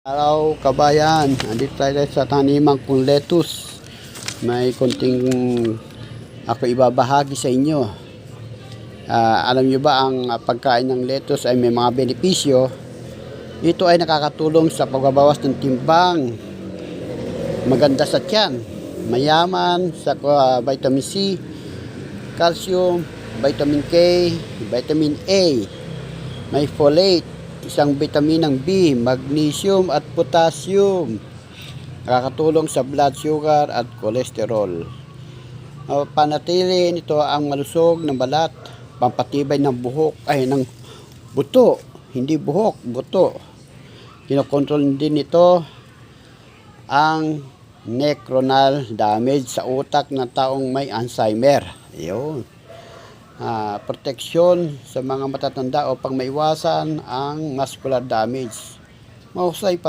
Araw kabayan, andito tayo sa taniman kong lettuce. May konting ako ibabahagi sa inyo. Alam nyo ba ang pagkain ng lettuce ay may mga benepisyo? Ito ay nakakatulong sa pagbabawas ng timbang, maganda sa tiyan, mayaman sa vitamin C, calcium, vitamin K, vitamin A, may folate, isang bitaminang B, magnesium at potassium. Nakakatulong sa blood sugar at cholesterol. Panatili nito ang malusog ng balat, pampatibay ng buhok ay ng buto, hindi buhok, buto. Kinokontrol din nito ang neuronal damage sa utak ng taong may Alzheimer. Ayun. Proteksyon sa mga matatanda upang maiwasan ang muscular damage. Mahusay pa